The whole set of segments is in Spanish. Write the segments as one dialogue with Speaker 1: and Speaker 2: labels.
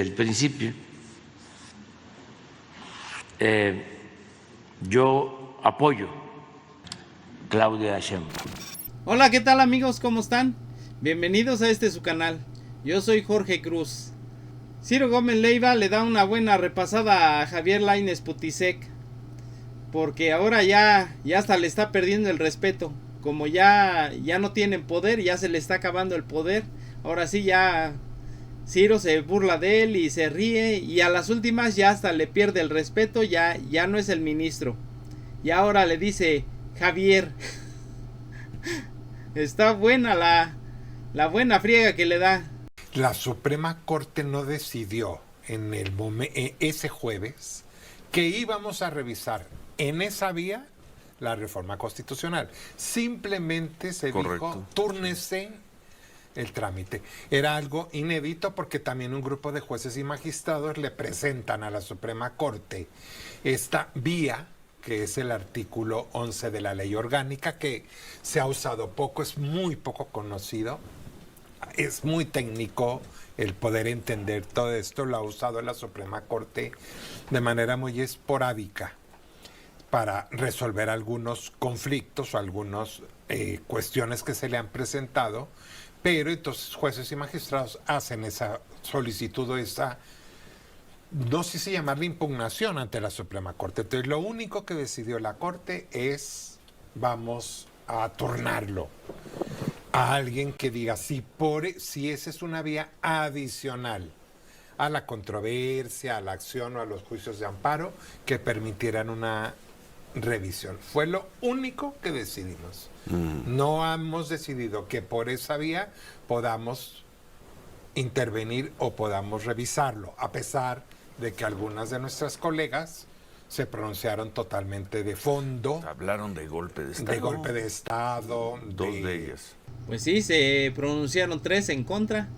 Speaker 1: el principio, yo apoyo Claudia Sheinbaum.
Speaker 2: Hola, ¿qué tal amigos? ¿Cómo están? Bienvenidos a su canal. Yo soy Jorge Cruz. Ciro Gómez Leiva le da una buena repasada a Javier Lainez Putisek, porque ahora ya hasta le está perdiendo el respeto. Como ya no tienen poder, ya se le está acabando el poder. Ahora sí ya Ciro se burla de él y se ríe, y a las últimas ya hasta le pierde el respeto, ya no es el ministro. Y ahora le dice Javier. Está buena la buena friega que le da.
Speaker 3: La Suprema Corte no decidió ese jueves que íbamos a revisar en esa vía la reforma constitucional. Simplemente se dijo, túrnese el trámite. Era algo inédito porque también un grupo de jueces y magistrados le presentan a la Suprema Corte esta vía, que es el artículo 11 de la ley orgánica, que se ha usado poco, es muy poco conocido, es muy técnico el poder entender todo esto. Lo ha usado la Suprema Corte de manera muy esporádica para resolver algunos conflictos o algunas cuestiones que se le han presentado, pero entonces jueces y magistrados hacen esa solicitud o esa, no sé si llamarle impugnación ante la Suprema Corte. Entonces lo único que decidió la Corte es, vamos a turnarlo a alguien que diga si esa es una vía adicional a la controversia, a la acción o a los juicios de amparo que permitieran una revisión. Fue lo único que decidimos. No hemos decidido que por esa vía podamos intervenir o podamos revisarlo, a pesar de que algunas de nuestras colegas se pronunciaron totalmente de fondo.
Speaker 4: Hablaron de golpe de Estado.
Speaker 3: De golpe de Estado.
Speaker 4: Dos de ellas.
Speaker 2: Pues sí, se pronunciaron 3 en contra,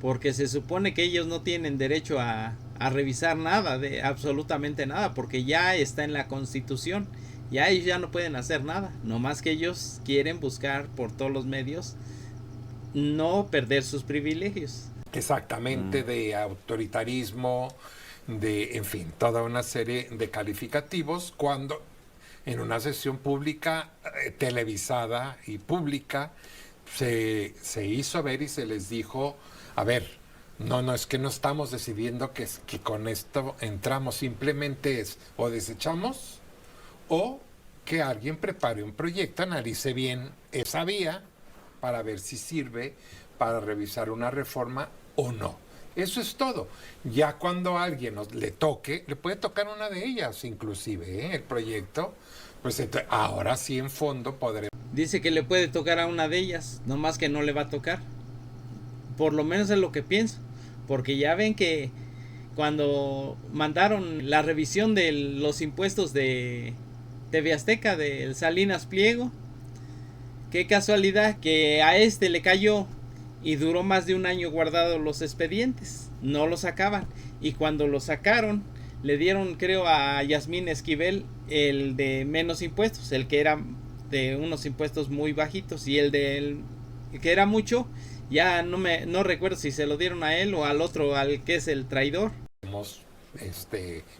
Speaker 2: porque se supone que ellos no tienen derecho a revisar nada, de absolutamente nada, porque ya está en la Constitución. Ya ellos ya no pueden hacer nada, nomás que ellos quieren buscar por todos los medios no perder sus privilegios.
Speaker 3: Exactamente, de autoritarismo, de, en fin, toda una serie de calificativos, cuando en una sesión pública, televisada y pública, se hizo ver y se les dijo, a ver, no, es que no estamos decidiendo que con esto entramos, simplemente es o desechamos o que alguien prepare un proyecto, analice bien esa vía para ver si sirve para revisar una reforma o no. Eso es todo. Ya cuando a alguien le toque, le puede tocar una de ellas inclusive, el proyecto, pues entonces, ahora sí en fondo podremos.
Speaker 2: Dice que le puede tocar a una de ellas, nomás que no le va a tocar. Por lo menos es lo que pienso, porque ya ven que cuando mandaron la revisión de los impuestos de TV Azteca, del Salinas Pliego, qué casualidad que a le cayó y duró más de un año guardado los expedientes, no lo sacaban, y cuando lo sacaron le dieron, creo, a Yasmín Esquivel el de menos impuestos, el que era de unos impuestos muy bajitos, y el que era mucho, ya no recuerdo si se lo dieron a él o al otro, al que es el traidor.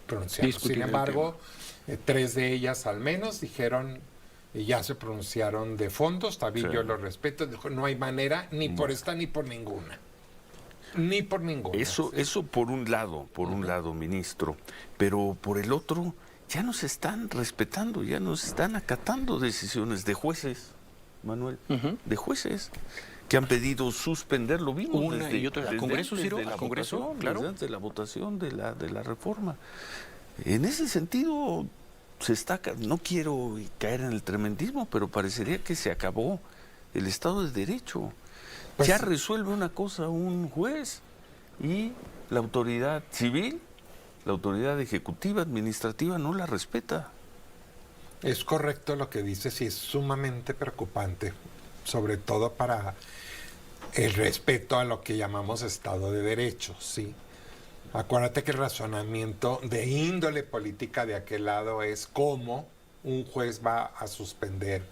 Speaker 3: Pronunciarnos. Sin embargo, 3 de ellas al menos dijeron, ya se pronunciaron de fondo, está bien, sí. Yo lo respeto, dijo, no hay manera ni por esta ni por ninguna. Ni por ninguna.
Speaker 4: Eso por un lado, ministro, pero por el otro, ya nos están respetando, ya nos están acatando decisiones de jueces, Manuel, de jueces que han pedido suspender, lo vimos
Speaker 5: una y otra, al Congreso, Ciro,
Speaker 4: al
Speaker 5: Congreso, claro,
Speaker 4: desde antes de la votación de la reforma. En ese sentido, no quiero caer en el tremendismo, pero parecería que se acabó el Estado de Derecho. Pues, ya resuelve una cosa un juez y la autoridad civil, la autoridad ejecutiva, administrativa, no la respeta.
Speaker 3: Es correcto lo que dices y es sumamente preocupante, sobre todo para el respeto a lo que llamamos Estado de Derecho, ¿sí? Acuérdate que el razonamiento de índole política de aquel lado es cómo un juez va a suspender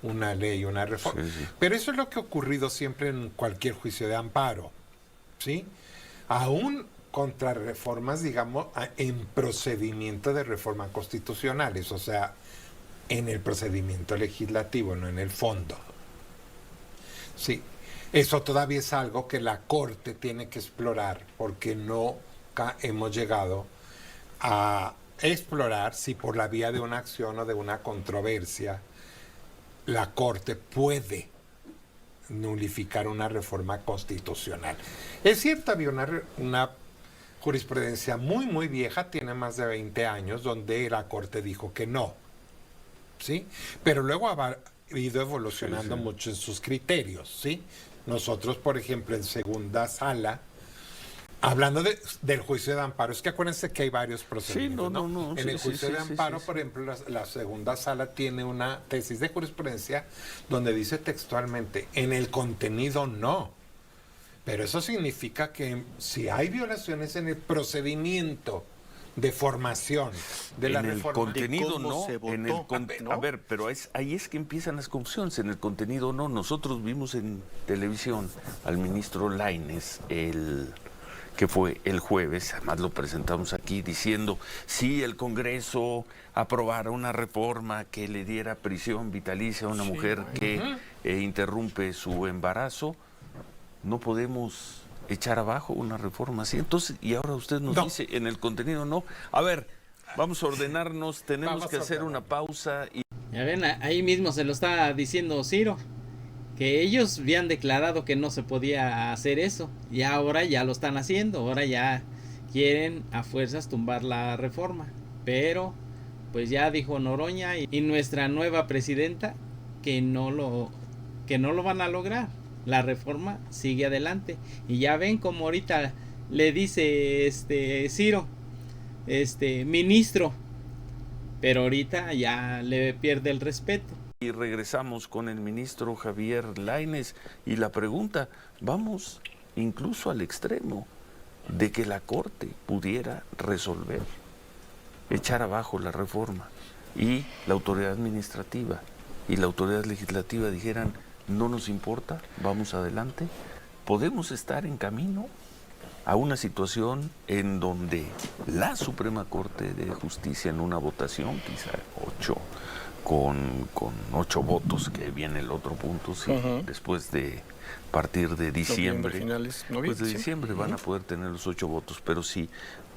Speaker 3: una ley, una reforma. Sí, sí. Pero eso es lo que ha ocurrido siempre en cualquier juicio de amparo, ¿sí? Aún contra reformas, digamos, en procedimiento de reforma constitucionales, o sea, en el procedimiento legislativo, no en el fondo. Sí, eso todavía es algo que la Corte tiene que explorar, porque no hemos llegado a explorar si por la vía de una acción o de una controversia la Corte puede nulificar una reforma constitucional. Es cierto, había una jurisprudencia muy vieja, tiene más de 20 años, donde la Corte dijo que no, ¿sí? Pero luego ha ido evolucionando mucho en sus criterios, ¿sí? Nosotros, por ejemplo, en segunda sala, hablando del juicio de amparo, es que acuérdense que hay varios procedimientos, ¿no? En el juicio de amparo, por ejemplo, la segunda sala tiene una tesis de jurisprudencia donde dice textualmente, en el contenido no. Pero eso significa que si hay violaciones en el procedimiento de formación de la reforma...
Speaker 4: En el contenido no,
Speaker 5: se votó,
Speaker 4: en el
Speaker 5: ¿no?
Speaker 4: A ver, pero ahí es que empiezan las confusiones. En el contenido no. Nosotros vimos en televisión al ministro Lainez, que fue el jueves, además lo presentamos aquí, diciendo si el Congreso aprobara una reforma que le diera prisión vitalicia a una mujer que interrumpe su embarazo, no podemos echar abajo una reforma así. Entonces, y ahora usted nos dice, en el contenido no. A ver, vamos a ordenarnos, tenemos que hacer una pausa.
Speaker 2: Ya ven, ahí mismo se lo está diciendo Ciro, que ellos habían declarado que no se podía hacer eso, y ahora ya lo están haciendo, ahora ya quieren a fuerzas tumbar la reforma. Pero, pues ya dijo Noroña y nuestra nueva presidenta que no lo van a lograr. La reforma sigue adelante. Y ya ven como ahorita le dice Ciro, ministro, pero ahorita ya le pierde el respeto.
Speaker 4: Y regresamos con el ministro Javier Lainez y la pregunta, vamos incluso al extremo de que la Corte pudiera resolver, echar abajo la reforma y la autoridad administrativa y la autoridad legislativa dijeran, no nos importa, vamos adelante. Podemos estar en camino a una situación en donde la Suprema Corte de Justicia, en una votación, quizá 8, con 8 votos, que viene el otro punto, sí, después de partir de diciembre, después de diciembre van a poder tener los 8 votos, pero si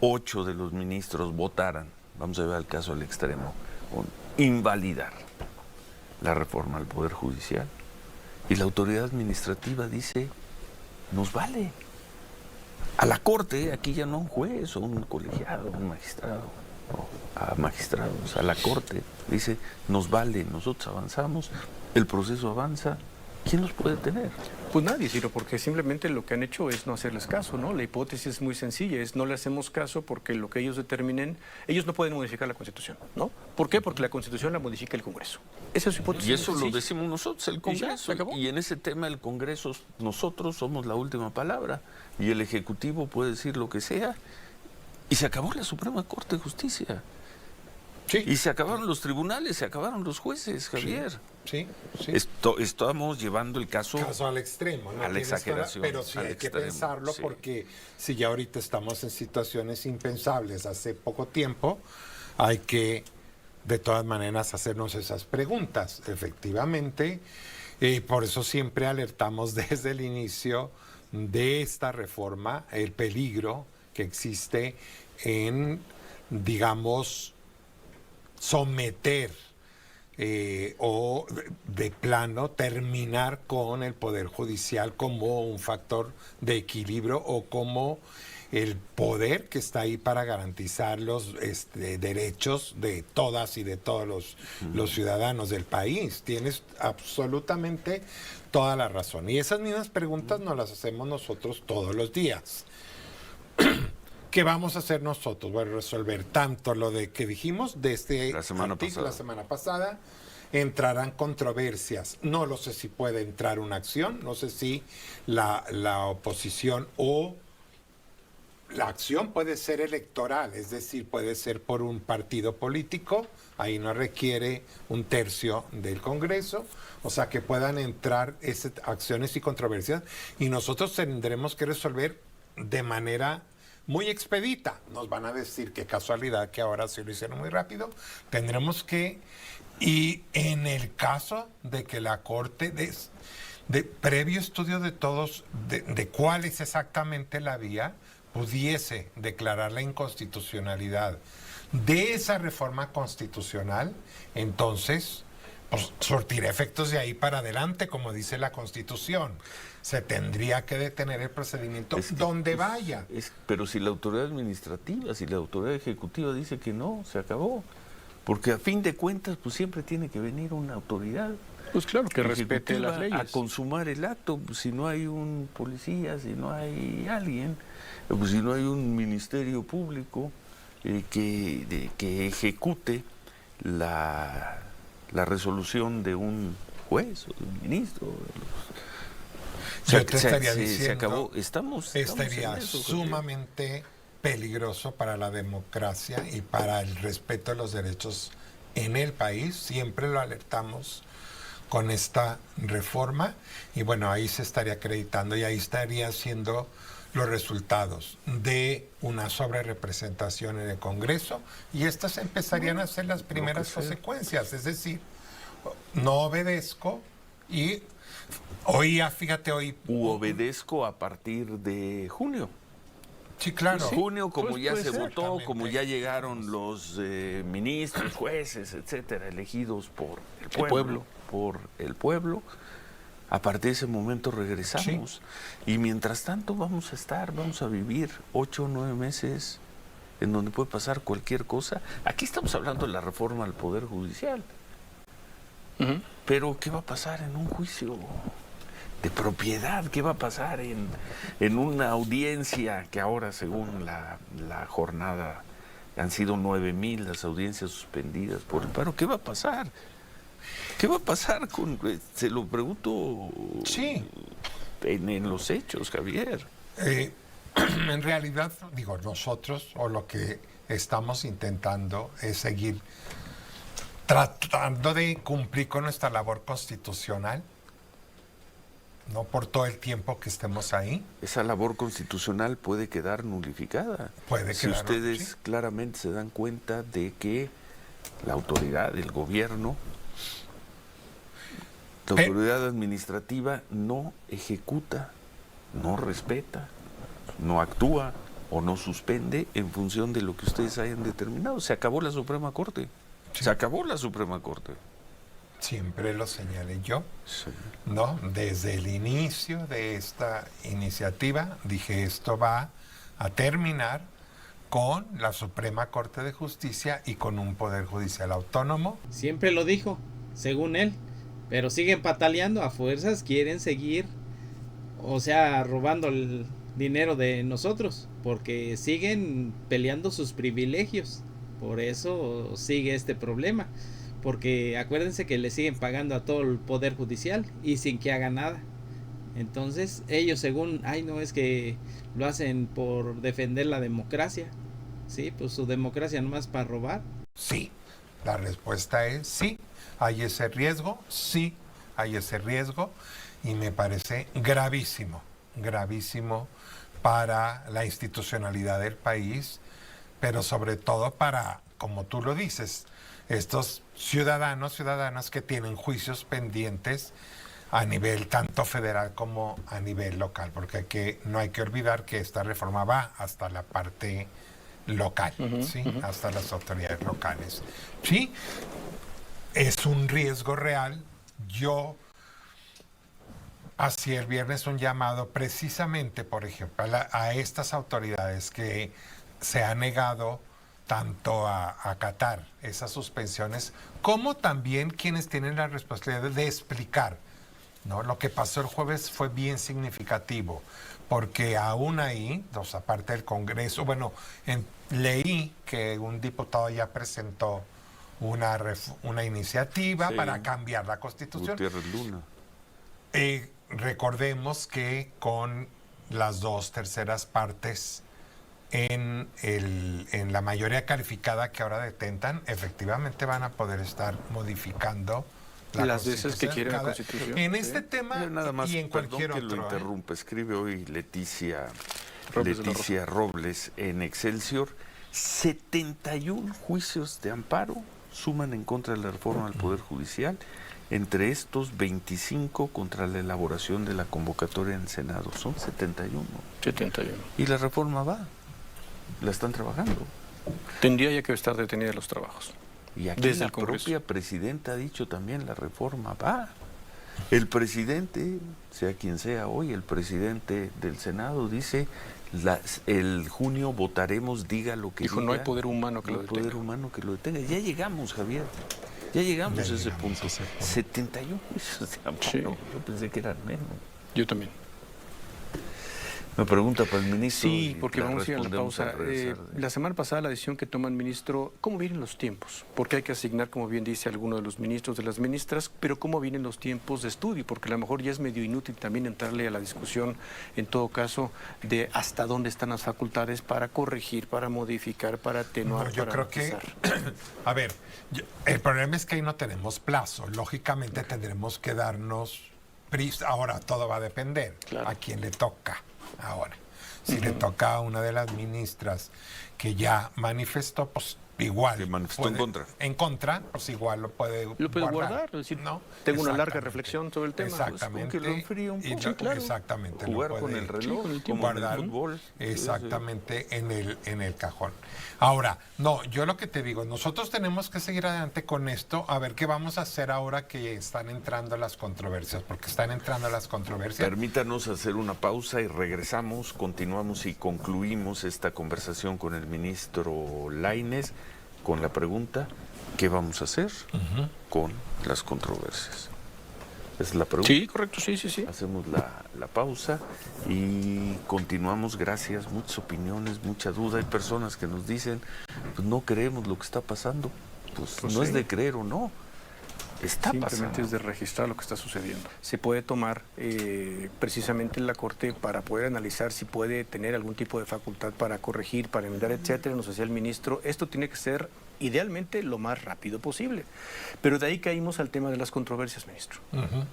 Speaker 4: 8 de los ministros votaran, vamos a llevar el caso al extremo, invalidar la reforma al Poder Judicial, y la autoridad administrativa dice, nos vale. A la Corte, aquí ya no un juez o un colegiado, un magistrado, a magistrados, a la Corte, dice, nos vale, nosotros avanzamos, el proceso avanza, ¿quién los puede tener?
Speaker 5: Pues nadie, Ciro, porque simplemente lo que han hecho es no hacerles caso, ¿no? La hipótesis es muy sencilla, es no le hacemos caso porque lo que ellos determinen, ellos no pueden modificar la Constitución, ¿no? ¿Por qué? Porque la Constitución la modifica el Congreso. Esa es su hipótesis.
Speaker 4: Y eso lo decimos nosotros, el Congreso.
Speaker 5: Y
Speaker 4: en ese tema el Congreso, nosotros somos la última palabra. Y el Ejecutivo puede decir lo que sea. Y se acabó la Suprema Corte de Justicia.
Speaker 3: Sí.
Speaker 4: Y se acabaron los tribunales, se acabaron los jueces, Javier.
Speaker 3: Sí.
Speaker 4: Estamos llevando el caso
Speaker 3: al extremo, ¿no?
Speaker 4: A la exageración.
Speaker 3: Pero sí hay que pensarlo, porque si ya ahorita estamos en situaciones impensables hace poco tiempo, hay que de todas maneras hacernos esas preguntas. Efectivamente, por eso siempre alertamos desde el inicio de esta reforma el peligro que existe en, digamos, someter o de plano terminar con el Poder Judicial como un factor de equilibrio o como el poder que está ahí para garantizar los derechos de todas y de todos los ciudadanos del país. Tienes absolutamente toda la razón. Y esas mismas preguntas nos las hacemos nosotros todos los días. ¿Qué vamos a hacer nosotros? Bueno, resolver tanto lo de que dijimos de
Speaker 4: la semana
Speaker 3: pasada, entrarán controversias. No lo sé si puede entrar una acción, no sé si la oposición o la acción puede ser electoral, es decir, puede ser por un partido político, ahí no requiere un tercio del Congreso, o sea que puedan entrar acciones y controversias, y nosotros tendremos que resolver de manera muy expedita. Nos van a decir qué casualidad que ahora sí lo hicieron muy rápido. Tendremos que, y en el caso de que la Corte, de previo estudio de todos, de cuál es exactamente la vía, pudiese declarar la inconstitucionalidad de esa reforma constitucional, entonces pues, surtirá efectos de ahí para adelante, como dice la Constitución. Se tendría que detener el procedimiento donde vaya.
Speaker 4: Pero si la autoridad administrativa, si la autoridad ejecutiva dice que no, se acabó. Porque a fin de cuentas, pues siempre tiene que venir una autoridad.
Speaker 5: Pues claro, que respete
Speaker 4: ejecutiva
Speaker 5: las leyes.
Speaker 4: a consumar el acto. Pues, si no hay un policía, si no hay alguien, pues, si no hay un ministerio público que ejecute la resolución de un juez o de un ministro.
Speaker 3: Yo te estaría diciendo,
Speaker 4: se acabó. Estamos
Speaker 3: estaría
Speaker 4: en eso,
Speaker 3: sumamente peligroso para la democracia y para el respeto de los derechos en el país. Siempre lo alertamos con esta reforma y bueno, ahí se estaría acreditando y ahí estaría siendo los resultados de una sobrerepresentación en el Congreso y estas empezarían a ser las primeras consecuencias, es decir, no obedezco y fíjate hoy...
Speaker 4: obedezco a partir de junio.
Speaker 3: Sí, claro.
Speaker 4: Junio, como
Speaker 5: Pues
Speaker 4: ya
Speaker 5: puede
Speaker 4: se
Speaker 5: ser.
Speaker 4: votó, como ya llegaron los ministros, jueces, etcétera, elegidos por el pueblo, a partir de ese momento regresamos. Sí. Y mientras tanto vamos a vivir 8 o 9 meses en donde puede pasar cualquier cosa. Aquí estamos hablando de la reforma al Poder Judicial. Pero ¿qué va a pasar en un juicio de propiedad? ¿Qué va a pasar en una audiencia que ahora, según la jornada, han sido 9,000 las audiencias suspendidas por el paro? ¿Qué va a pasar? ¿Qué va a pasar con...? Se lo pregunto en los hechos, Javier.
Speaker 3: En realidad, digo, nosotros, o lo que estamos intentando es seguir tratando de cumplir con nuestra labor constitucional, no por todo el tiempo que estemos ahí.
Speaker 4: Esa labor constitucional puede quedar nulificada. Si ustedes claramente se dan cuenta de que la autoridad, el gobierno, la autoridad administrativa no ejecuta, no respeta, no actúa o no suspende en función de lo que ustedes hayan determinado. Se acabó la Suprema Corte. Sí. Se acabó la Suprema Corte.
Speaker 3: Siempre lo señalé yo, ¿no? Desde el inicio de esta iniciativa dije esto va a terminar con la Suprema Corte de Justicia y con un Poder Judicial autónomo.
Speaker 2: Siempre lo dijo, según él, pero siguen pataleando, a fuerzas quieren seguir, o sea, robando el dinero de nosotros, porque siguen peleando sus privilegios. Por eso sigue este problema, porque acuérdense que le siguen pagando a todo el Poder Judicial y sin que haga nada. Entonces ellos según, no es que lo hacen por defender la democracia, sí, pues su democracia nomás para robar.
Speaker 3: Sí, la respuesta es sí, hay ese riesgo, sí, hay ese riesgo y me parece gravísimo, gravísimo para la institucionalidad del país, pero sobre todo para, como tú lo dices, estos ciudadanas que tienen juicios pendientes a nivel tanto federal como a nivel local, porque no hay que olvidar que esta reforma va hasta la parte local, ¿sí? Hasta las autoridades locales. Sí, es un riesgo real. Yo hacía el viernes un llamado precisamente, por ejemplo, a estas autoridades que se ha negado tanto a acatar esas suspensiones, como también quienes tienen la responsabilidad de explicar, ¿no? Lo que pasó el jueves fue bien significativo, porque aún ahí, aparte del Congreso, leí que un diputado ya presentó una iniciativa para cambiar la Constitución.
Speaker 4: Gutiérrez Luna.
Speaker 3: Recordemos que con las 2/3 partes en la mayoría calificada que ahora detentan, efectivamente van a poder estar modificando
Speaker 5: las veces que quieren la Constitución.
Speaker 3: En este tema
Speaker 4: nada más,
Speaker 3: y en cualquier otro.
Speaker 4: Lo interrumpe. Escribe hoy Leticia
Speaker 5: Robles de la
Speaker 4: Leticia Robles en Excelsior, 71 juicios de amparo suman en contra de la reforma al Poder Judicial, entre estos 25 contra la elaboración de la convocatoria en el Senado. Son 71.
Speaker 5: 71.
Speaker 4: Y la reforma va, la están trabajando.
Speaker 5: Tendría ya que estar detenida los trabajos.
Speaker 4: Y aquí
Speaker 5: Desde
Speaker 4: la
Speaker 5: el Congreso.
Speaker 4: propia presidenta ha dicho también la reforma va. El presidente, sea quien sea hoy, el presidente del Senado dice, el junio votaremos, diga lo que
Speaker 5: Dijo,
Speaker 4: diga.
Speaker 5: no hay poder humano que
Speaker 4: No
Speaker 5: lo
Speaker 4: hay
Speaker 5: detenga.
Speaker 4: poder humano que lo detenga. Ya llegamos, Javier. Ya llegamos
Speaker 3: Ya
Speaker 4: a ese
Speaker 3: llegamos
Speaker 4: punto.
Speaker 3: a ese punto.
Speaker 4: 71 juicios de amparo.
Speaker 5: Sí.
Speaker 4: Yo pensé que eran menos.
Speaker 5: Yo también.
Speaker 4: Me pregunta para el ministro.
Speaker 5: Sí,
Speaker 4: y
Speaker 5: porque
Speaker 4: la
Speaker 5: vamos a ir a la
Speaker 4: respondemos
Speaker 5: pausa.
Speaker 4: al regresar de-
Speaker 5: La semana pasada la decisión que toma el ministro, ¿cómo vienen los tiempos? Porque hay que asignar, como bien dice alguno de los ministros, de las ministras, pero ¿cómo vienen los tiempos de estudio? Porque a lo mejor ya es medio inútil también entrarle a la discusión, en todo caso, de hasta dónde están las facultades para corregir, para modificar, para atenuar,
Speaker 3: No, yo
Speaker 5: para
Speaker 3: creo que,
Speaker 5: matizar.
Speaker 3: a ver, el problema es que ahí no tenemos plazo. Lógicamente tendremos que darnos prisa. Ahora todo va a depender
Speaker 5: Claro.
Speaker 3: a quién le toca ahora. Si le toca a una de las ministras que ya manifestó, pues igual.
Speaker 4: Que manifestó en contra.
Speaker 3: En contra, pues igual lo puede
Speaker 5: Lo puede guardar, es decir, tengo una larga
Speaker 3: Exactamente.
Speaker 5: reflexión sobre el tema.
Speaker 3: Exactamente.
Speaker 4: Pues, con que lo enfríe un
Speaker 3: Y
Speaker 4: poco.
Speaker 3: lo-
Speaker 4: Sí, claro.
Speaker 3: Exactamente. lo
Speaker 4: Jugar
Speaker 3: puede-
Speaker 4: con el reloj,
Speaker 5: con el
Speaker 4: como
Speaker 3: guardar
Speaker 4: en el fútbol.
Speaker 3: exactamente en el cajón. Ahora, no, yo lo que te digo, nosotros tenemos que seguir adelante con esto, a ver qué vamos a hacer ahora que están entrando las controversias, porque están entrando las controversias.
Speaker 4: Permítanos hacer una pausa y regresamos, continuamos y concluimos esta conversación con el ministro Lainez con la pregunta, ¿qué vamos a hacer con las controversias? Es la pregunta.
Speaker 5: Sí, correcto, sí.
Speaker 4: Hacemos la pausa y continuamos. Gracias, muchas opiniones, mucha duda. Hay personas que nos dicen, pues no creemos lo que está pasando. Pues
Speaker 5: Pues
Speaker 4: no es
Speaker 5: sí.
Speaker 4: de creer o no. Está
Speaker 5: Simplemente
Speaker 4: pasando.
Speaker 5: es de registrar lo que está sucediendo. Se puede tomar precisamente la Corte para poder analizar si puede tener algún tipo de facultad para corregir, para enmendar, etcétera. Nos decía el ministro, esto tiene que ser idealmente lo más rápido posible. Pero de ahí caímos al tema de las controversias, ministro.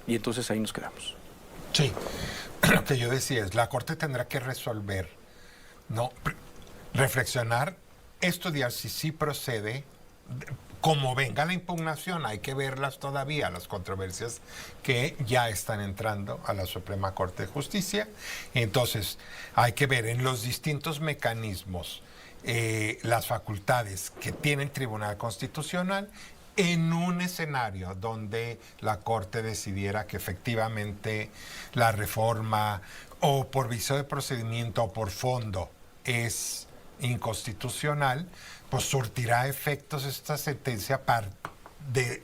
Speaker 5: Y entonces ahí nos quedamos.
Speaker 3: Sí, lo que yo decía es, la Corte tendrá que resolver, no, reflexionar, estudiar si sí procede, como venga la impugnación, hay que verlas todavía, las controversias que ya están entrando a la Suprema Corte de Justicia. Entonces, hay que ver en los distintos mecanismos las facultades que tiene el Tribunal Constitucional en un escenario donde la Corte decidiera que efectivamente la reforma o por vicio de procedimiento o por fondo es inconstitucional, pues surtirá efectos esta sentencia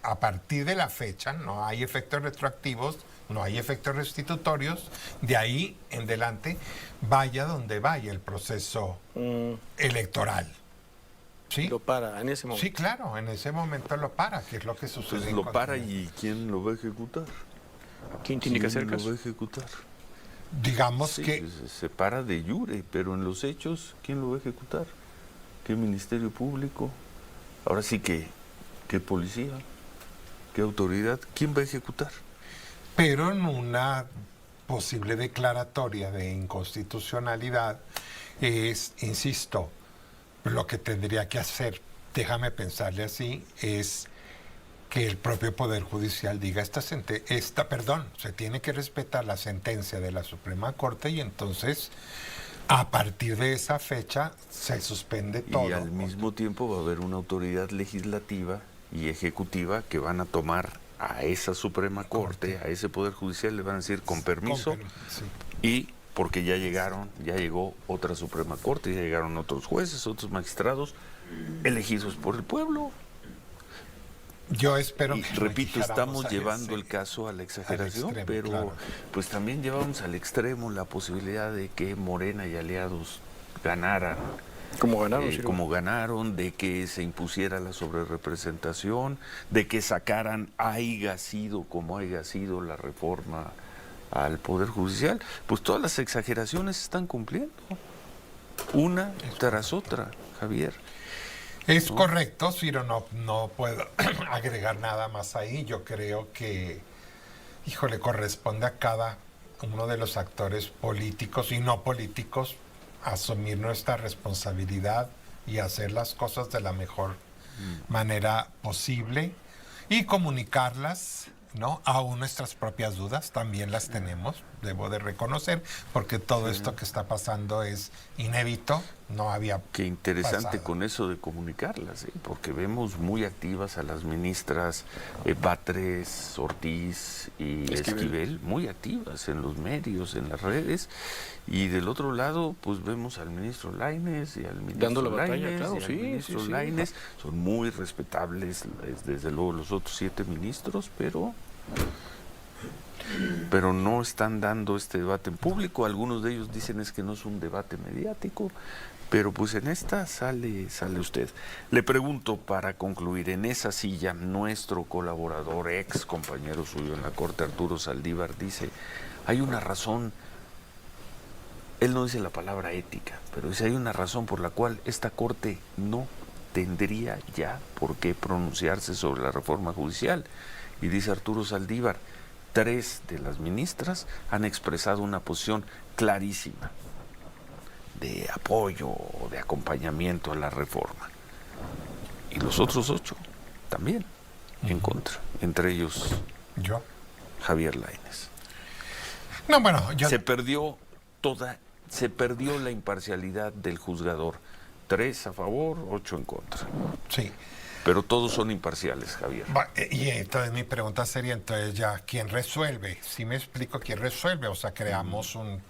Speaker 3: a partir de la fecha. No hay efectos retroactivos, no hay efectos restitutorios, de ahí en adelante vaya donde vaya el proceso electoral. ¿Sí?
Speaker 5: Lo para en ese momento.
Speaker 3: Sí, claro, en ese momento lo para, que es lo que sucede.
Speaker 4: Pues
Speaker 3: en
Speaker 4: lo para
Speaker 3: Colombia.
Speaker 4: y ¿quién lo va a ejecutar?
Speaker 5: ¿Quién tiene que hacer
Speaker 4: ¿Quién lo
Speaker 5: caso?
Speaker 4: va a ejecutar?
Speaker 3: Digamos
Speaker 4: Sí,
Speaker 3: que
Speaker 4: pues, se para de jure, pero en los hechos, ¿quién lo va a ejecutar? ¿Qué Ministerio Público? Ahora sí que, ¿qué policía? ¿Qué autoridad? ¿Quién va a ejecutar?
Speaker 3: pero en una posible declaratoria de inconstitucionalidad es, insisto, lo que tendría que hacer, déjame pensarle así, es que el propio Poder Judicial diga se tiene que respetar la sentencia de la Suprema Corte y entonces a partir de esa fecha se suspende todo.
Speaker 4: Y al mismo tiempo va a haber una autoridad legislativa y ejecutiva que van a tomar a esa Suprema Corte, a ese Poder Judicial, le van a decir con permiso,
Speaker 3: Sí.
Speaker 4: y porque ya llegó otra Suprema Corte, ya llegaron otros jueces, otros magistrados, elegidos por el pueblo.
Speaker 3: Yo espero
Speaker 4: Y
Speaker 3: que
Speaker 4: repito,
Speaker 3: no
Speaker 4: estamos
Speaker 3: llegáramos a
Speaker 4: llevando
Speaker 3: ese-
Speaker 4: el caso a la exageración,
Speaker 3: extremo,
Speaker 4: pero
Speaker 3: claro.
Speaker 4: pues también llevamos al extremo la posibilidad de que Morena y aliados ganaran,
Speaker 5: Como ganaron, sí,
Speaker 4: como ganaron, de que se impusiera la sobrerepresentación, de que sacaran haya sido como haya sido la reforma al Poder Judicial. Pues todas las exageraciones se están cumpliendo, una tras otra, Javier.
Speaker 3: Es correcto, Ciro, no puedo agregar nada más ahí. Yo creo que, corresponde a cada uno de los actores políticos y no políticos asumir nuestra responsabilidad y hacer las cosas de la mejor manera posible y comunicarlas, ¿no? Aún nuestras propias dudas también las tenemos, debo de reconocer, porque todo esto que está pasando es inédito, no había
Speaker 4: Qué interesante
Speaker 3: pasado.
Speaker 4: con eso de comunicarlas, porque vemos muy activas a las ministras Batres, Ortiz y Esquivel, muy activas en los medios, en las redes, y del otro lado pues vemos al ministro Lainez y al ministro
Speaker 5: Dando la batalla,
Speaker 4: Lainez
Speaker 5: claro,
Speaker 4: y al
Speaker 5: sí,
Speaker 4: ministro
Speaker 5: sí, sí.
Speaker 4: Lainez. Son muy respetables, desde luego, los otros 7 ministros, pero no están dando este debate en público. Algunos de ellos dicen es que no es un debate mediático, pero pues en esta sale usted. Le pregunto, para concluir, en esa silla, nuestro colaborador, ex compañero suyo en la Corte, Arturo Saldívar, dice, hay una razón, él no dice la palabra ética, pero dice, hay una razón por la cual esta Corte no tendría ya por qué pronunciarse sobre la reforma judicial. Y dice Arturo Saldívar, 3 de las ministras han expresado una posición clarísima de apoyo o de acompañamiento a la reforma. Y los otros 8 también en contra, entre ellos
Speaker 3: Yo.
Speaker 4: Javier Lainez.
Speaker 3: No, bueno, yo...
Speaker 4: Se perdió la imparcialidad del juzgador. 3 a favor, 8 en contra.
Speaker 3: Sí.
Speaker 4: Pero todos son imparciales, Javier.
Speaker 3: Y entonces mi pregunta sería, entonces ya, ¿quién resuelve? Si me explico, ¿quién resuelve? O sea, creamos un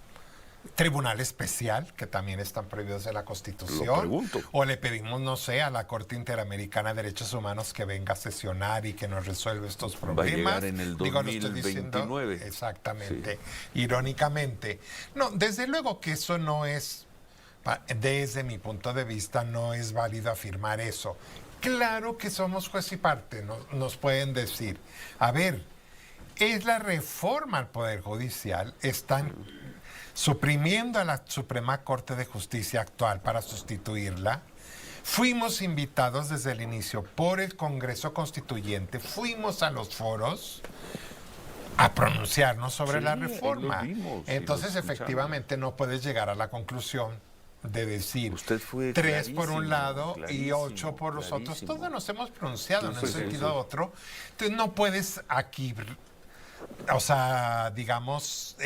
Speaker 3: tribunal especial, que también están prohibidos de la Constitución.
Speaker 4: Lo pregunto.
Speaker 3: O le pedimos, no sé, a la Corte Interamericana de Derechos Humanos que venga a sesionar y que nos resuelva estos problemas.
Speaker 4: Va a llegar en el
Speaker 3: Digo, lo estoy diciendo
Speaker 4: 2029.
Speaker 3: exactamente, irónicamente. No, desde luego que eso no es, desde mi punto de vista, no es válido afirmar eso. Claro que somos juez y parte, nos pueden decir, a ver, es la reforma al Poder Judicial, están suprimiendo a la Suprema Corte de Justicia actual para sustituirla. Fuimos invitados desde el inicio por el Congreso Constituyente, fuimos a los foros a pronunciarnos sobre la reforma.
Speaker 4: lo vimos,
Speaker 3: Entonces,
Speaker 4: lo escuchamos.
Speaker 3: efectivamente, no puedes llegar a la conclusión de decir
Speaker 4: Usted fue
Speaker 3: 3 por un
Speaker 4: clarísimo,
Speaker 3: lado y
Speaker 4: clarísimo,
Speaker 3: 8 por los otros.
Speaker 4: clarísimo.
Speaker 3: Todos nos hemos pronunciado en un
Speaker 4: Sí, sí,
Speaker 3: sentido
Speaker 4: sí.
Speaker 3: u otro. Entonces no puedes aquí, o sea, digamos,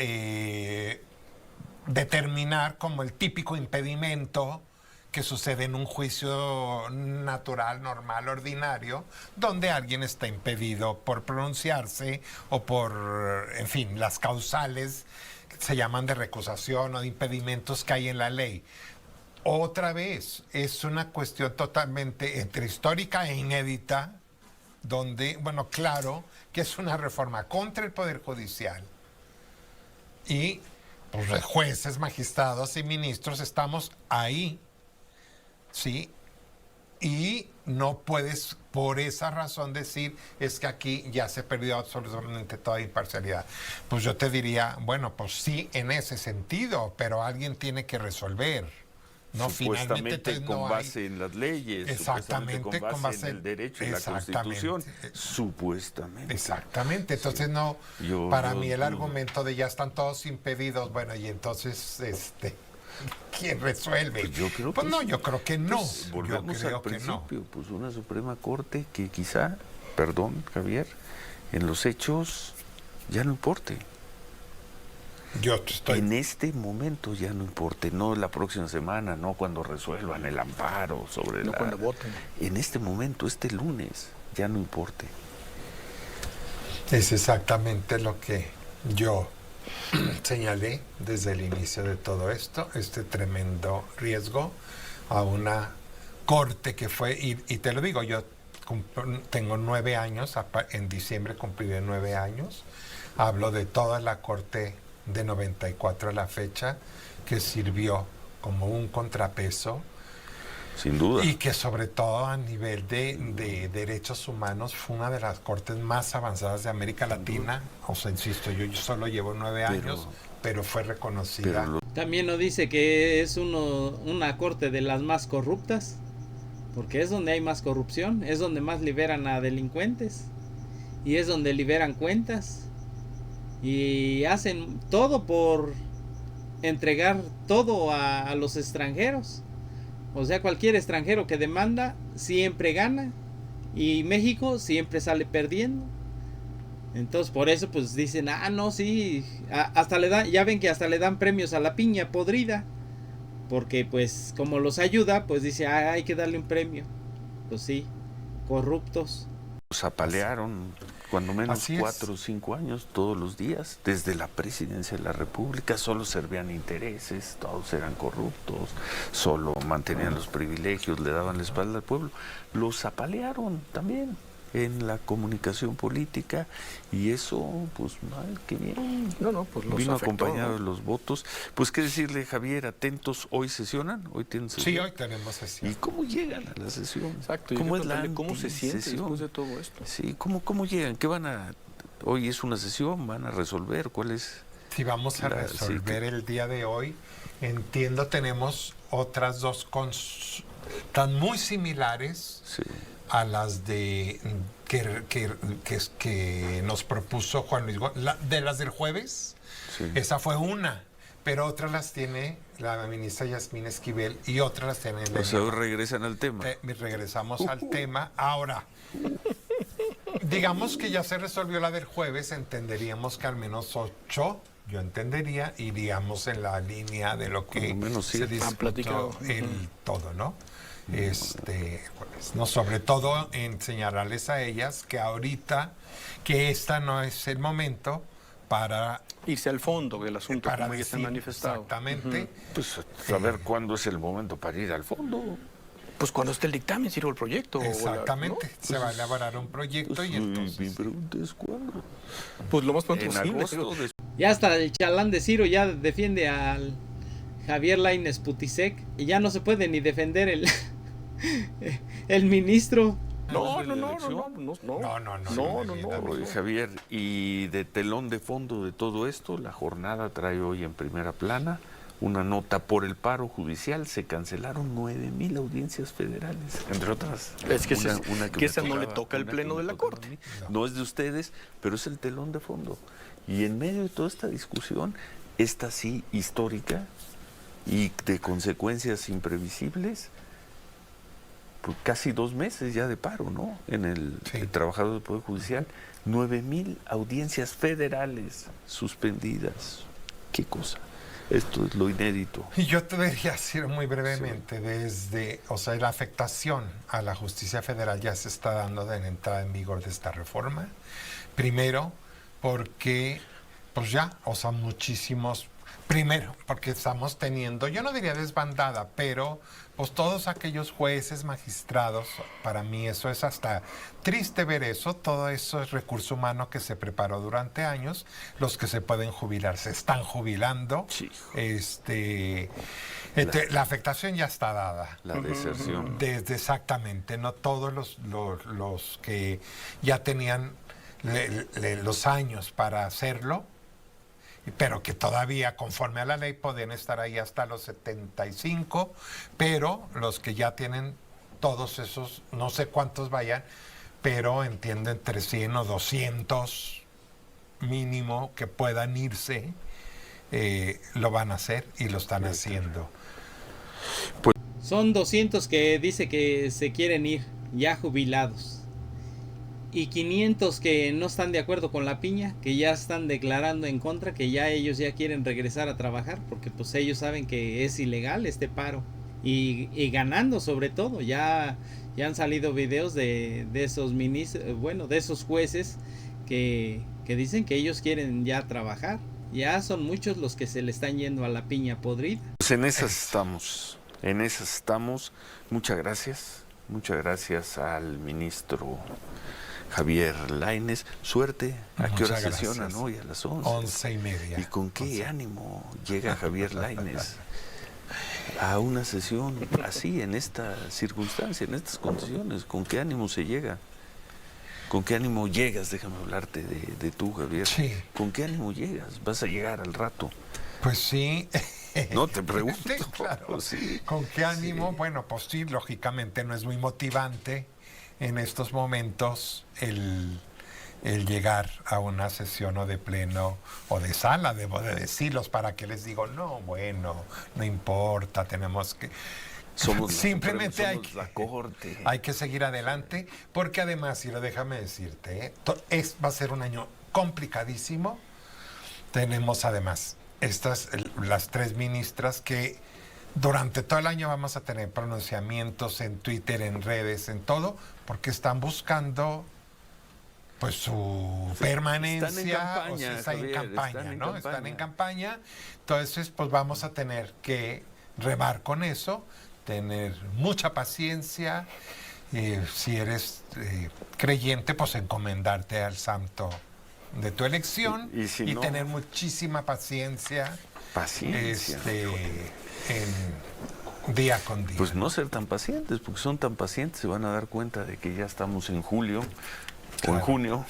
Speaker 3: determinar como el típico impedimento que sucede en un juicio natural, normal, ordinario, donde alguien está impedido por pronunciarse o por, en fin, las causales se llaman de recusación o de impedimentos que hay en la ley. Otra vez, es una cuestión totalmente entre histórica e inédita, donde, bueno, claro que es una reforma contra el Poder Judicial y pues, jueces, magistrados y ministros estamos ahí, ¿sí? Y no puedes por esa razón decir es que aquí ya se perdió absolutamente toda imparcialidad. Pues yo te diría, bueno, pues sí, en ese sentido, pero alguien tiene que resolver. No, finalmente
Speaker 4: Supuestamente
Speaker 3: entonces,
Speaker 4: con
Speaker 3: no
Speaker 4: base
Speaker 3: hay...
Speaker 4: en las leyes,
Speaker 3: Exactamente,
Speaker 4: supuestamente con base en el derecho y la
Speaker 3: exactamente.
Speaker 4: Constitución, supuestamente.
Speaker 3: Exactamente, entonces no,
Speaker 4: Yo
Speaker 3: para mí el
Speaker 4: dudo.
Speaker 3: argumento de ya están todos impedidos, bueno, y entonces, ¿quién resuelve?
Speaker 4: Pues yo creo
Speaker 3: Pues
Speaker 4: que
Speaker 3: no,
Speaker 4: sí.
Speaker 3: yo creo que no,
Speaker 4: Pues
Speaker 3: yo
Speaker 4: volvemos
Speaker 3: creo
Speaker 4: al
Speaker 3: que no.
Speaker 4: principio, pues una Suprema Corte que quizá, perdón, Javier, en los hechos ya no importe.
Speaker 3: Yo estoy...
Speaker 4: En este momento ya no importe, no la próxima semana, no cuando resuelvan el amparo sobre
Speaker 5: No cuando voten.
Speaker 4: En este momento, este lunes, ya no importe.
Speaker 3: Es exactamente lo que yo señalé desde el inicio de todo esto, este tremendo riesgo a una corte que fue, y te lo digo, yo tengo 9 años, en diciembre cumpliré 9 años, hablo de toda la corte de 94 a la fecha, que sirvió como un contrapeso
Speaker 4: Sin duda.
Speaker 3: y que sobre todo a nivel de derechos humanos fue una de las cortes más avanzadas de América Latina. O sea, insisto, yo solo llevo 9 años, pero fue reconocida.
Speaker 4: Pero
Speaker 2: También nos dice que es una corte de las más corruptas, porque es donde hay más corrupción, es donde más liberan a delincuentes y es donde liberan cuentas y hacen todo por entregar todo a los extranjeros. O sea, cualquier extranjero que demanda siempre gana y México siempre sale perdiendo. Entonces por eso pues dicen, no, sí, hasta le dan, ya ven que hasta le dan premios a la piña podrida, porque pues como los ayuda, pues dice, hay que darle un premio. Pues sí, corruptos.
Speaker 4: Los apalearon cuando menos
Speaker 3: Así es.
Speaker 4: 4 o 5 años todos los días, desde la presidencia de la República, solo servían intereses, todos eran corruptos, solo mantenían los privilegios, le daban la espalda al pueblo. Los apalearon también en la comunicación política y eso, pues mal que bien.
Speaker 5: No, pues los
Speaker 4: vino
Speaker 5: afectó,
Speaker 4: acompañado
Speaker 5: ¿no?
Speaker 4: de los votos. Pues qué decirle, Javier, atentos, ¿hoy sesionan? ¿Hoy tienen sesión?
Speaker 3: Sí, hoy tenemos sesión.
Speaker 4: ¿Y cómo llegan a la sesión?
Speaker 5: Exacto. y
Speaker 4: ¿Cómo
Speaker 5: hay
Speaker 4: es
Speaker 5: que
Speaker 4: la
Speaker 5: preguntarle cómo se siente
Speaker 4: antisesión?
Speaker 5: después de todo esto.
Speaker 4: Sí, ¿cómo llegan? ¿Qué van a...? Hoy es una sesión, ¿van a resolver? ¿Cuál es...?
Speaker 3: Si vamos a
Speaker 4: Sí,
Speaker 3: resolver el día de hoy, entiendo tenemos otras dos tan muy similares
Speaker 4: Sí.
Speaker 3: a las de que nos propuso Juan Luis de las del jueves.
Speaker 4: Sí.
Speaker 3: Esa fue una, pero otras las tiene la ministra Yasmín Esquivel y otras las tiene
Speaker 4: O sea, hoy regresan al tema.
Speaker 3: regresamos al tema. Ahora, digamos que ya se resolvió la del jueves, entenderíamos que al menos 8, yo entendería, iríamos en la línea de lo que
Speaker 4: Por lo menos
Speaker 3: se
Speaker 4: 7.
Speaker 3: discutió
Speaker 5: platicado.
Speaker 3: todo, ¿no? No, sobre todo en señalarles a ellas que ahorita, que esta no es el momento para
Speaker 5: Irse al fondo del asunto, como ya está
Speaker 3: decir
Speaker 5: manifestado.
Speaker 3: exactamente.
Speaker 4: Pues saber cuándo es el momento para ir al fondo.
Speaker 5: Pues cuando esté el dictamen, sirve el proyecto.
Speaker 3: Exactamente,
Speaker 5: ¿no?
Speaker 3: se va a elaborar un proyecto y entonces
Speaker 4: mi pregunta es ¿cuándo?
Speaker 5: Pues lo más pronto
Speaker 4: En
Speaker 5: posible.
Speaker 4: agosto,
Speaker 2: Ya hasta el chalán de Ciro ya defiende al Javier Lainez Putisek y ya no se puede ni defender el ministro.
Speaker 5: No.
Speaker 4: Oye, Javier, y de telón de fondo de todo esto, la jornada trae hoy en primera plana una nota por el paro judicial. Se cancelaron 9,000 audiencias federales, entre otras.
Speaker 5: Es que
Speaker 4: que
Speaker 5: esa
Speaker 4: me
Speaker 5: no le
Speaker 4: tocaba,
Speaker 5: toca al
Speaker 4: una
Speaker 5: Pleno
Speaker 4: que me
Speaker 5: de la
Speaker 4: tocaba
Speaker 5: Corte.
Speaker 4: a mí. No es de ustedes, pero es el telón de fondo. Y en medio de toda esta discusión, esta sí histórica y de consecuencias imprevisibles, pues casi 2 meses ya de paro, ¿no? En el trabajador del Poder Judicial, 9,000 audiencias federales suspendidas. ¿Qué cosa? Esto es lo inédito.
Speaker 3: Y yo te debería decir muy brevemente, la afectación a la justicia federal ya se está dando de la entrada en vigor de esta reforma. Primero, porque, primero, porque estamos teniendo, yo no diría desbandada, pero pues todos aquellos jueces, magistrados, para mí eso es hasta triste ver eso, todo eso es recurso humano que se preparó durante años, los que se pueden jubilar se están jubilando,
Speaker 4: Sí.
Speaker 3: La afectación ya está dada.
Speaker 4: La deserción.
Speaker 3: Desde exactamente, no todos los que ya tenían los años para hacerlo, pero que todavía conforme a la ley podían estar ahí hasta los 75, pero los que ya tienen todos esos, no sé cuántos vayan, pero entiendo entre 100 o 200 mínimo que puedan irse, lo van a hacer y lo están haciendo.
Speaker 2: Son 200 que dice que se quieren ir, ya jubilados. Y 500 que no están de acuerdo con la piña, que ya están declarando en contra, que ya ellos ya quieren regresar a trabajar, porque pues ellos saben que es ilegal este paro. Y ganando sobre todo, ya han salido videos de esos ministros, de esos jueces que dicen que ellos quieren ya trabajar. Ya son muchos los que se le están yendo a la piña podrida.
Speaker 4: Pues en esas estamos. Muchas gracias al ministro Javier Lainez. Suerte. ¿A qué hora
Speaker 3: Muchas
Speaker 4: sesionan
Speaker 3: gracias.
Speaker 4: hoy? A las 11.
Speaker 3: 11:30.
Speaker 4: ¿Y con qué ánimo llega Javier Lainez a una sesión así, en esta circunstancia, en estas condiciones? ¿Con qué ánimo se llega? ¿Con qué ánimo llegas? Déjame hablarte de tú, Javier.
Speaker 3: Sí.
Speaker 4: ¿Con qué ánimo llegas? ¿Vas a llegar al rato?
Speaker 3: Pues sí.
Speaker 4: No, te pregunto.
Speaker 3: Sí, claro.
Speaker 4: Sí.
Speaker 3: ¿Con qué ánimo?
Speaker 4: Sí.
Speaker 3: Bueno, pues sí, lógicamente no es muy motivante en estos momentos el llegar a una sesión o de pleno o de sala, debo de decirlos, para que les digo, no, bueno, no importa, tenemos que... Simplemente
Speaker 4: somos la corte.
Speaker 3: hay que seguir adelante, porque además, Ciro, déjame decirte, va a ser un año complicadísimo. Tenemos además las 3 ministras que durante todo el año vamos a tener pronunciamientos en Twitter, en redes, en todo, porque están buscando pues su permanencia.
Speaker 4: Están en campaña,
Speaker 3: o sea, están en
Speaker 4: Javier,
Speaker 3: campaña, ¿no? Están en campaña. Entonces, pues vamos a tener que remar con eso, tener mucha paciencia. Si eres creyente, pues encomendarte al santo de tu elección
Speaker 4: y si no,
Speaker 3: tener muchísima paciencia. En día con día.
Speaker 4: Pues no ser tan pacientes, porque son tan pacientes, se van a dar cuenta de que ya estamos en julio o en junio,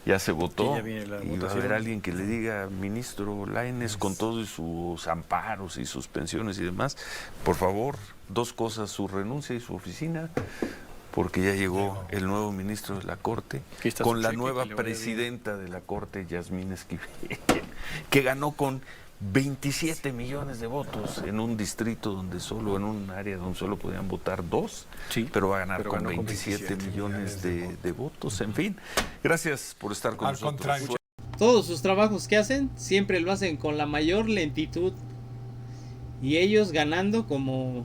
Speaker 4: ya se votó,
Speaker 5: ya viene la
Speaker 4: y va a
Speaker 5: votación.
Speaker 4: haber alguien que le diga, ministro Lainez, con todos sus amparos y sus pensiones y demás, por favor, 2 cosas, su renuncia y su oficina, porque ya llegó el nuevo ministro de la Corte, con la nueva presidenta de la Corte, Yasmín Esquivel, que ganó con 27 millones de votos en un distrito donde en un área donde solo podían votar 2,
Speaker 5: Sí,
Speaker 4: pero va a ganar
Speaker 5: pero
Speaker 4: con
Speaker 5: ganó con
Speaker 4: 27 millones de votos. En fin, gracias por estar con
Speaker 3: Al
Speaker 4: nosotros.
Speaker 3: contrario.
Speaker 2: Todos sus trabajos que hacen siempre lo hacen con la mayor lentitud, y ellos ganando como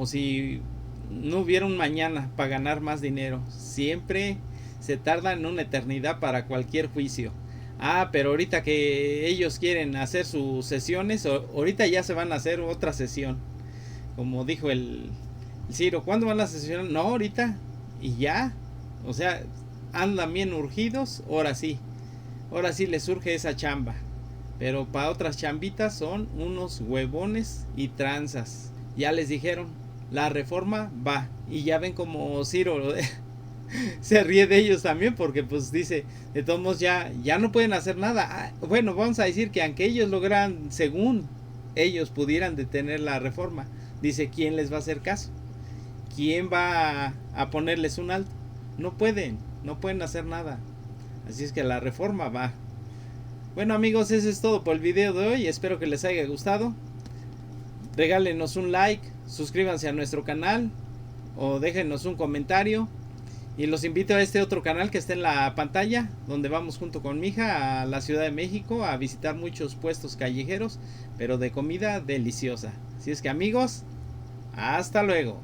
Speaker 2: si no hubiera un mañana para ganar más dinero. Siempre se tardan una eternidad para cualquier juicio. Pero ahorita que ellos quieren hacer sus sesiones, ahorita ya se van a hacer otra sesión. Como dijo el Ciro, ¿cuándo van a sesionar? No, ahorita. Y ya. O sea, andan bien urgidos, ahora sí les surge esa chamba. Pero para otras chambitas son unos huevones y tranzas. Ya les dijeron, la reforma va. Y ya ven como Ciro se ríe de ellos también, porque pues dice, de todos modos ya no pueden hacer nada. Bueno, vamos a decir que aunque ellos logran, según ellos pudieran detener la reforma, dice, ¿quién les va a hacer caso? ¿Quién va a ponerles un alto? No pueden hacer nada. Así es que la reforma va. Bueno, amigos, eso es todo por el video de hoy. Espero que les haya gustado. Regálenos un like, suscríbanse a nuestro canal o déjenos un comentario. Y los invito a este otro canal que está en la pantalla, donde vamos junto con mi hija a la Ciudad de México a visitar muchos puestos callejeros, pero de comida deliciosa. Así es que, amigos, hasta luego.